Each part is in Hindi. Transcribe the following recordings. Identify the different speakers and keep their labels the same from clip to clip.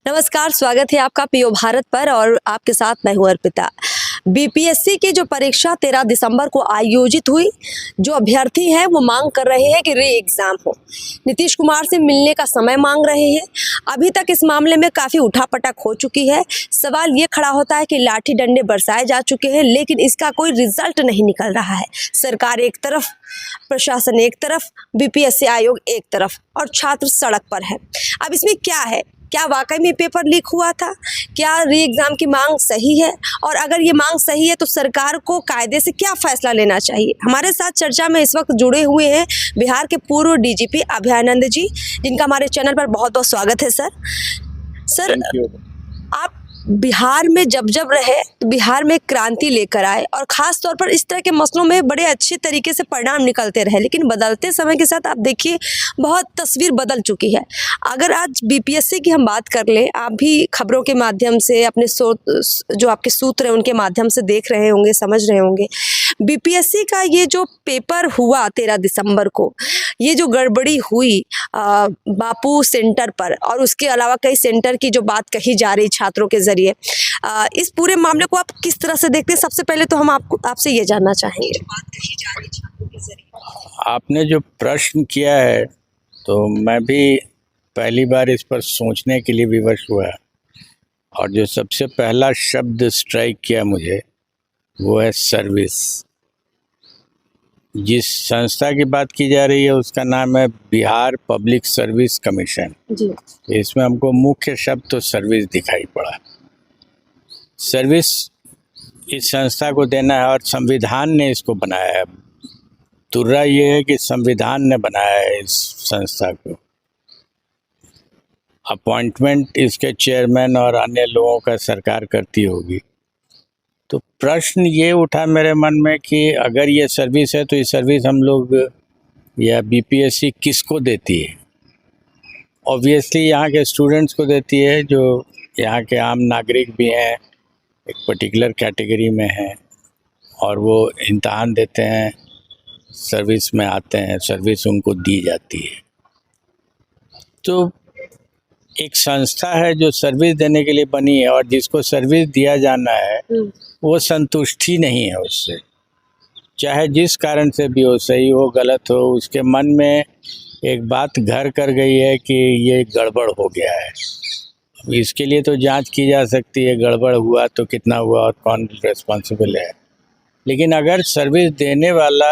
Speaker 1: नमस्कार, स्वागत है आपका पीओ भारत पर और आपके साथ मैं हूं अर्पिता। बीपीएससी की जो परीक्षा 13 दिसंबर को आयोजित हुई, जो अभ्यर्थी हैं वो मांग कर रहे हैं कि री एग्जाम हो। नीतीश कुमार से मिलने का समय मांग रहे हैं। अभी तक इस मामले में काफ़ी उठापटक हो चुकी है। सवाल ये खड़ा होता है कि लाठी डंडे बरसाए जा चुके हैं, लेकिन इसका कोई रिजल्ट नहीं निकल रहा है। सरकार एक तरफ, प्रशासन एक तरफ, बीपीएससी आयोग एक तरफ और छात्र सड़क पर है। अब इसमें क्या है? क्या वाकई में पेपर लीक हुआ था? क्या री एग्ज़ाम की मांग सही है? और अगर ये मांग सही है तो सरकार को कायदे से क्या फैसला लेना चाहिए? हमारे साथ चर्चा में इस वक्त जुड़े हुए हैं बिहार के पूर्व डीजीपी अभयानंद जी, जिनका हमारे चैनल पर बहुत बहुत स्वागत है। सर, आप बिहार में जब रहे तो बिहार में क्रांति लेकर आए और ख़ास तौर पर इस तरह के मसलों में बड़े अच्छे तरीके से परिणाम निकलते रहे, लेकिन बदलते समय के साथ आप देखिए बहुत तस्वीर बदल चुकी है। अगर आज बीपीएससी की हम बात कर लें, आप भी खबरों के माध्यम से अपने जो आपके सूत्र हैं उनके माध्यम से देख रहे होंगे, समझ रहे होंगे। बीपीएससी का ये जो पेपर हुआ 13 दिसंबर को, ये जो गड़बड़ी हुई बापू सेंटर पर और उसके अलावा कई सेंटर की जो बात कही जा रही छात्रों के जरिए, इस पूरे मामले को आप किस तरह से देखते हैं? सबसे पहले तो हम आपसे ये जानना चाहेंगे। बात कही जा रही छात्रों के जरिए,
Speaker 2: आपने जो प्रश्न किया है तो मैं भी पहली बार इस पर सोचने के लिए विवश हुआ, और जो सबसे पहला शब्द स्ट्राइक किया मुझे वो है सर्विस। जिस संस्था की बात की जा रही है उसका नाम है बिहार पब्लिक सर्विस कमीशन
Speaker 1: जी।
Speaker 2: इसमें हमको मुख्य शब्द तो सर्विस दिखाई पड़ा। सर्विस इस संस्था को देना है और संविधान ने इसको बनाया है। तुर्रा ये है कि संविधान ने बनाया है इस संस्था को। अपॉइंटमेंट इसके चेयरमैन और अन्य लोगों का सरकार करती होगी। तो प्रश्न ये उठा मेरे मन में कि अगर ये सर्विस है तो ये सर्विस हम लोग या बीपीएससी किसको देती है? ऑब्वियसली यहाँ के स्टूडेंट्स को देती है, जो यहाँ के आम नागरिक भी हैं, एक पर्टिकुलर कैटेगरी में हैं और वो इम्तहान देते हैं, सर्विस में आते हैं, सर्विस उनको दी जाती है। तो एक संस्था है जो सर्विस देने के लिए बनी है और जिसको सर्विस दिया जाना है वो संतुष्टि नहीं है उससे, चाहे जिस कारण से भी हो, सही हो गलत हो, उसके मन में एक बात घर कर गई है कि ये गड़बड़ हो गया है। इसके लिए तो जांच की जा सकती है, गड़बड़ हुआ तो कितना हुआ और कौन रिस्पॉन्सिबल है। लेकिन अगर सर्विस देने वाला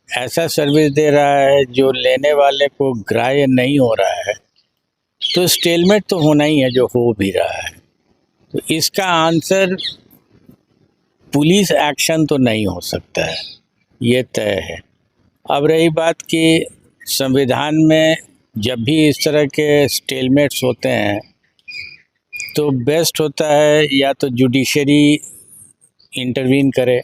Speaker 2: ऐसा सर्विस दे रहा है जो लेने वाले को ग्राह्य नहीं हो रहा है तो स्टेलमेट तो होना ही है, जो हो भी रहा है। तो इसका आंसर पुलिस एक्शन तो नहीं हो सकता है, ये तय है। अब रही बात कि संविधान में जब भी इस तरह के स्टेलमेट्स होते हैं तो बेस्ट होता है या तो जुडिशरी इंटरवीन करे।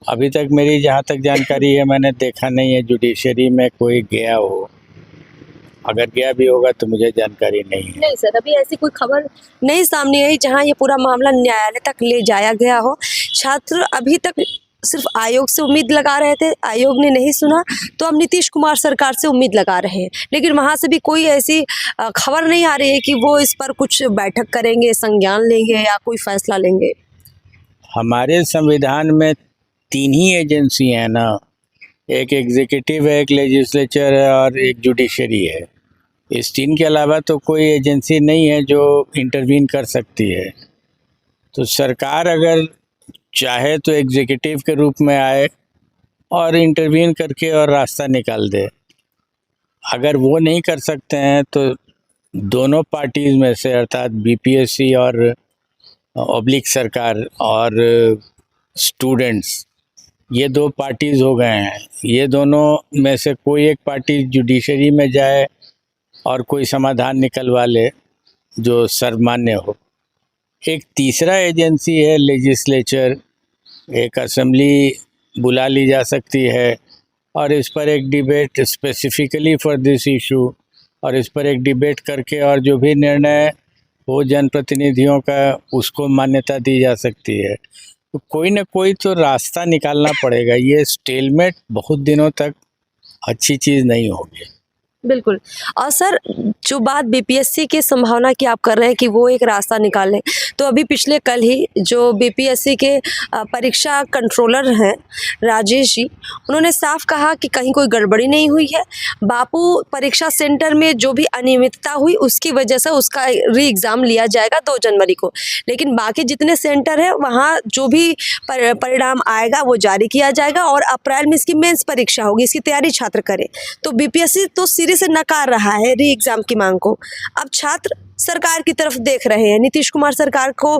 Speaker 2: अभी तक मेरी जहाँ तक जानकारी है मैंने देखा नहीं है जुडिशरी में कोई गया हो, अगर गया भी होगा तो मुझे जानकारी नहीं है।
Speaker 1: नहीं सर, अभी ऐसी कोई खबर नहीं सामने आई जहां ये पूरा मामला न्यायालय तक ले जाया गया हो। छात्र अभी तक सिर्फ आयोग से उम्मीद लगा रहे थे, आयोग ने नहीं सुना तो अब नीतीश कुमार सरकार से उम्मीद लगा रहे हैं, लेकिन वहां से भी कोई ऐसी खबर नहीं आ रही है कि वो इस पर कुछ बैठक करेंगे, संज्ञान लेंगे या कोई फैसला लेंगे।
Speaker 2: हमारे संविधान में 3 ही एजेंसी है ना, एक एग्जीक्यूटिव है, एक लेजिस्लेचर है और एक जुडिशरी है। इस 3 के अलावा तो कोई एजेंसी नहीं है जो इंटरवीन कर सकती है। तो सरकार अगर चाहे तो एग्जीक्यूटिव के रूप में आए और इंटरवीन करके और रास्ता निकाल दे। अगर वो नहीं कर सकते हैं तो दोनों पार्टीज़ में से, अर्थात बीपीएससी और ऑब्लिक सरकार और स्टूडेंट्स, ये 2 पार्टीज़ हो गए हैं। ये दोनों में से कोई एक पार्टी जुडिशरी में जाए और कोई समाधान निकलवा ले जो सर्वमान्य हो। एक तीसरा एजेंसी है लेजिस्लेचर, एक असेंबली बुला ली जा सकती है और इस पर एक debate specifically for this issue, और इस पर एक डिबेट करके और जो भी निर्णय हो जनप्रतिनिधियों का उसको मान्यता दी जा सकती है। तो कोई ना कोई तो रास्ता निकालना पड़ेगा। ये स्टेलमेट बहुत दिनों तक अच्छी चीज़ नहीं होगी।
Speaker 1: बिल्कुल। और सर, जो बात बीपीएससी की संभावना की आप कर रहे हैं कि वो एक रास्ता निकालें, तो अभी पिछले कल ही जो बीपीएससी के परीक्षा कंट्रोलर हैं राजेश जी, उन्होंने साफ कहा कि कहीं कोई गड़बड़ी नहीं हुई है। बापू परीक्षा सेंटर में जो भी अनियमितता हुई उसकी वजह से उसका री एग्ज़ाम लिया जाएगा 2 जनवरी को। लेकिन बाकी जितने सेंटर हैं वहाँ जो भी परिणाम आएगा वो जारी किया जाएगा और अप्रैल में इसकी मेंस परीक्षा होगी, इसकी तैयारी छात्र करें। तो बीपीएससी तो सिरे से नकार रहा है री एग्जाम की मांग को। अब छात्र सरकार की तरफ देख रहे हैं, नीतीश कुमार सरकार को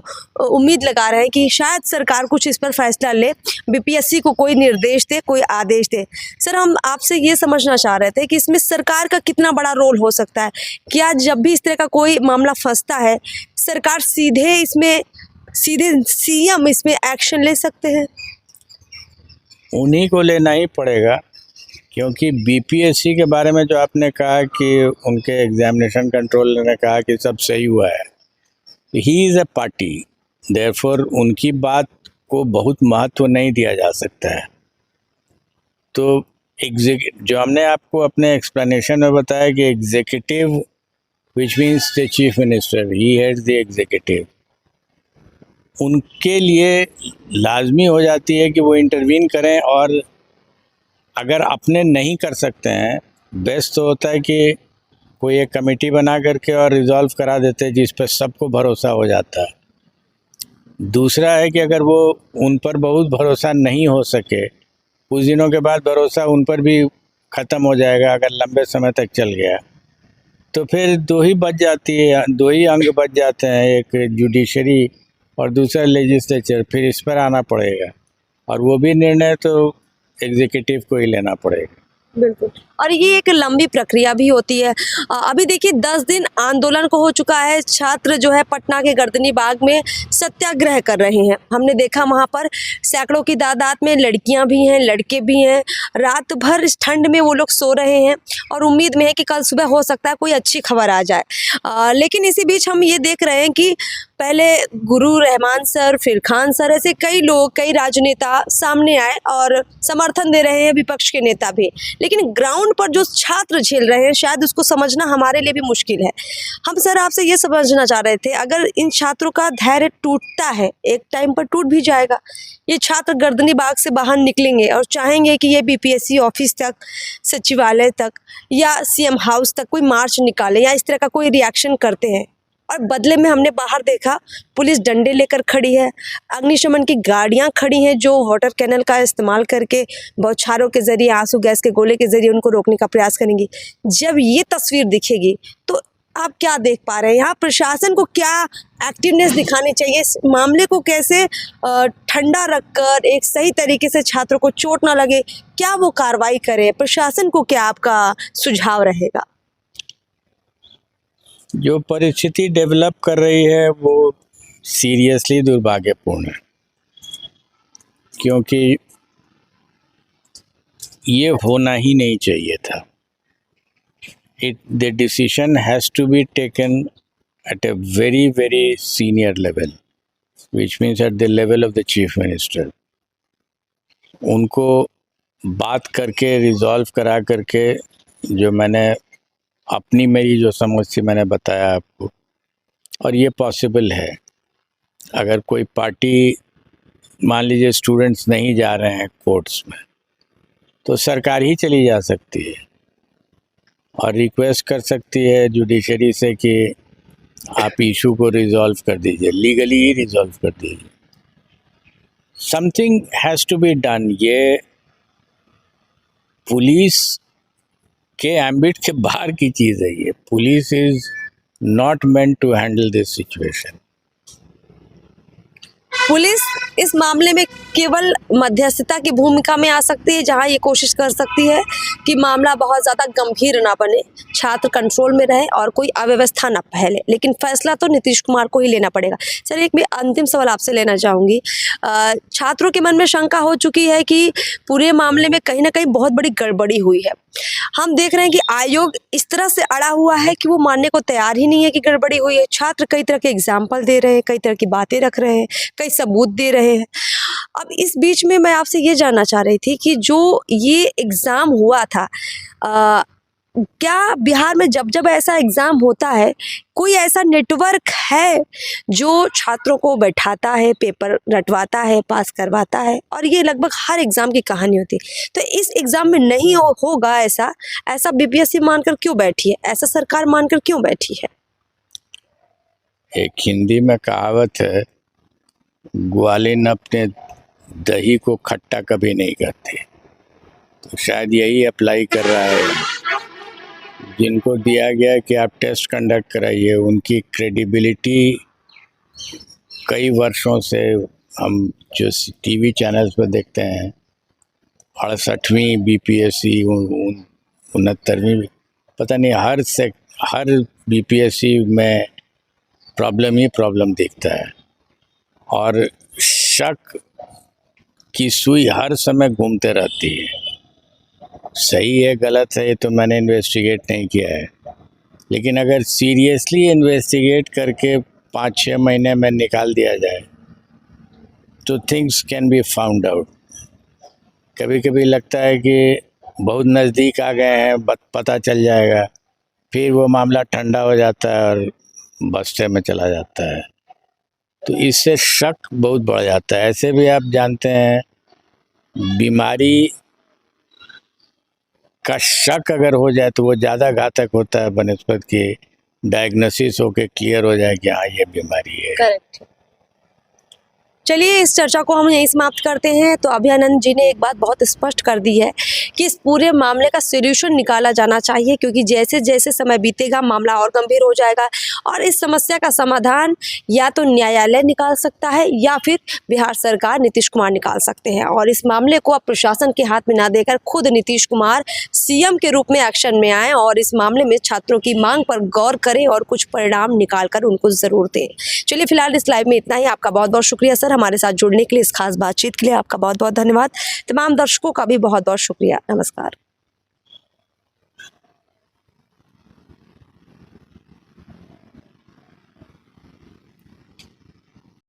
Speaker 1: उम्मीद लगा रहे हैं कि शायद सरकार कुछ इस पर फैसला ले, बीपीएससी को कोई निर्देश दे, कोई आदेश दे। सर, हम आपसे ये समझना चाह रहे थे कि इसमें सरकार का कितना बड़ा रोल हो सकता है? क्या जब भी इस तरह का कोई मामला फंसता है, सरकार सीधे सीएम इसमें एक्शन ले सकते हैं?
Speaker 2: उन्हीं को लेना ही पड़ेगा, क्योंकि बीपीएससी के बारे में जो आपने कहा कि उनके एग्जामिनेशन कंट्रोलर ने कहा कि सब सही हुआ है, he is a party, therefore उनकी बात को बहुत महत्व नहीं दिया जा सकता है। तो जो हमने आपको अपने एक्सप्लेनेशन में बताया कि executive which means the chief minister, he heads the executive, उनके लिए लाजमी हो जाती है कि वो इंटरवीन करें, और अगर अपने नहीं कर सकते हैं, बेस्ट तो होता है कि कोई एक कमेटी बना करके और रिजॉल्व करा देते हैं जिस पर सबको भरोसा हो जाता है। दूसरा है कि अगर वो उन पर बहुत भरोसा नहीं हो सके, कुछ दिनों के बाद भरोसा उन पर भी ख़त्म हो जाएगा अगर लंबे समय तक चल गया, तो फिर दो ही अंग बच जाते हैं, एक जुडिशरी और दूसरा लेजिस्लेचर। फिर इस पर आना पड़ेगा और वो भी निर्णय तो एग्जीक्यूटिव को ही लेना पड़ेगा।
Speaker 1: बिल्कुल। और ये एक लंबी प्रक्रिया भी होती है। अभी देखिए 10 दिन आंदोलन को हो चुका है। छात्र जो है पटना के गर्दनी बाग में सत्याग्रह कर रहे हैं। हमने देखा वहाँ पर सैकड़ों की तादाद में लड़कियां भी हैं, लड़के भी हैं। रात भर इस ठंड में वो लोग सो रहे हैं और उम्मीद में है कि कल सुबह हो सकता है कोई अच्छी खबर आ जाए। लेकिन इसी बीच हम ये देख रहे हैं कि पहले गुरु रहमान सर, फिर खान सर, ऐसे कई लोग, कई राजनेता सामने आए और समर्थन दे रहे हैं, विपक्ष के नेता भी। लेकिन ग्राउंड पर जो छात्र झेल रहे हैं शायद उसको समझना हमारे लिए भी मुश्किल है। हम सर आपसे ये समझना चाह रहे थे, अगर इन छात्रों का धैर्य टूटता है, एक टाइम पर टूट भी जाएगा, ये छात्र गर्दनी बाग से बाहर निकलेंगे और चाहेंगे कि ये बीपीएससी ऑफिस तक, सचिवालय तक या सीएम हाउस तक कोई मार्च निकाले या इस तरह का कोई रिएक्शन करते हैं, और बदले में हमने बाहर देखा पुलिस डंडे लेकर खड़ी है, अग्निशमन की गाड़ियां खड़ी हैं जो वाटर कैनल का इस्तेमाल करके बौछारों के जरिए, आंसू गैस के गोले के जरिए उनको रोकने का प्रयास करेंगी। जब ये तस्वीर दिखेगी तो आप क्या देख पा रहे हैं? यहाँ प्रशासन को क्या एक्टिवनेस दिखानी चाहिए? इस मामले को कैसे ठंडा रखकर एक सही तरीके से छात्रों को चोट ना लगे, क्या वो कार्रवाई करे? प्रशासन को क्या आपका सुझाव रहेगा?
Speaker 2: जो परिस्थिति डेवलप कर रही है वो सीरियसली दुर्भाग्यपूर्ण है, क्योंकि ये होना ही नहीं चाहिए था। The decision has to be taken at a very very senior level, which means at the level of the chief minister. उनको बात करके रिजॉल्व करा करके, जो मैंने मेरी जो समझ थी मैंने बताया आपको, और ये पॉसिबल है। अगर कोई पार्टी, मान लीजिए स्टूडेंट्स नहीं जा रहे हैं कोर्ट्स में, तो सरकार ही चली जा सकती है और रिक्वेस्ट कर सकती है जुडिशरी से कि आप इशू को रिजॉल्व कर दीजिए, लीगली ही रिजॉल्व कर दीजिए। Something has to be done. ये पुलिस के एम्बिट के बाहर की चीज़ है। ये police is not meant to handle this situation.
Speaker 1: Police इस मामले में केवल मध्यस्थता की भूमिका में आ सकती है, जहां ये कोशिश कर सकती है कि मामला बहुत ज़्यादा गंभीर ना बने, छात्र कंट्रोल में रहे और कोई अव्यवस्था ना फैले। लेकिन फैसला तो नीतीश कुमार को ही लेना पड़ेगा। सर, एक मैं अंतिम सवाल आपसे लेना चाहूँगी। छात्रों के मन में शंका हो चुकी है कि पूरे मामले में कहीं ना कहीं बहुत बड़ी गड़बड़ी हुई है। हम देख रहे हैं कि आयोग इस तरह से अड़ा हुआ है कि वो मानने को तैयार ही नहीं है कि गड़बड़ी हुई है। छात्र कई तरह के एग्जाम्पल दे रहे हैं, कई तरह की बातें रख रहे हैं, कई सबूत दे रहे हैं। अब इस बीच में मैं आपसे ये जानना चाह रही थी कि जो ये एग्ज़ाम हुआ था, क्या बिहार में जब जब ऐसा एग्ज़ाम होता है, कोई ऐसा नेटवर्क है जो छात्रों को बैठाता है, पेपर रटवाता है, पास करवाता है? और ये लगभग हर एग्ज़ाम की कहानी होती है। तो इस एग्ज़ाम में नहीं होगा ऐसा बीपीएससी मानकर क्यों बैठी है? ऐसा सरकार मानकर क्यों बैठी है?
Speaker 2: एक हिंदी में कहावत है, ग्वालिन अपने दही को खट्टा कभी नहीं करते। तो शायद यही अप्लाई कर रहा है। जिनको दिया गया कि आप टेस्ट कंडक्ट कराइए, उनकी क्रेडिबिलिटी कई वर्षों से हम जो टीवी चैनल्स पर देखते हैं, 68वीं बीपीएससी, 69वीं, पता नहीं हर बीपीएससी में प्रॉब्लम ही प्रॉब्लम दिखता है। और शक की सुई हर समय घूमते रहती है। सही है गलत है ये तो मैंने इन्वेस्टिगेट नहीं किया है, लेकिन अगर सीरियसली इन्वेस्टिगेट करके 5-6 महीने में निकाल दिया जाए तो things can be found out. कभी कभी लगता है कि बहुत नज़दीक आ गए हैं, पता चल जाएगा, फिर वो मामला ठंडा हो जाता है और बस्ते में चला जाता है। तो इससे शक बहुत बढ़ जाता है। ऐसे भी आप जानते हैं, बीमारी का शक अगर हो जाए तो वो ज़्यादा घातक होता है बनस्पत की डायग्नोसिस होके क्लियर हो जाए कि हाँ ये बीमारी है।
Speaker 1: करेक्ट। चलिए इस चर्चा को हम यहीं समाप्त करते हैं। तो अभयानंद जी ने एक बात बहुत स्पष्ट कर दी है कि इस पूरे मामले का सॉल्यूशन निकाला जाना चाहिए, क्योंकि जैसे जैसे समय बीतेगा मामला और गंभीर हो जाएगा और इस समस्या का समाधान या तो न्यायालय निकाल सकता है या फिर बिहार सरकार, नीतीश कुमार निकाल सकते हैं। और इस मामले को अब प्रशासन के हाथ में ना देकर खुद नीतीश कुमार सीएम के रूप में एक्शन में आए और इस मामले में छात्रों की मांग पर गौर करें और कुछ परिणाम निकाल कर उनको ज़रूर दें। चलिए फिलहाल इस लाइव में इतना ही। आपका बहुत बहुत शुक्रिया सर, हमारे साथ जुड़ने के लिए, इस खास बातचीत के लिए आपका बहुत बहुत धन्यवाद। तमाम दर्शकों का भी बहुत बहुत शुक्रिया। नमस्कार।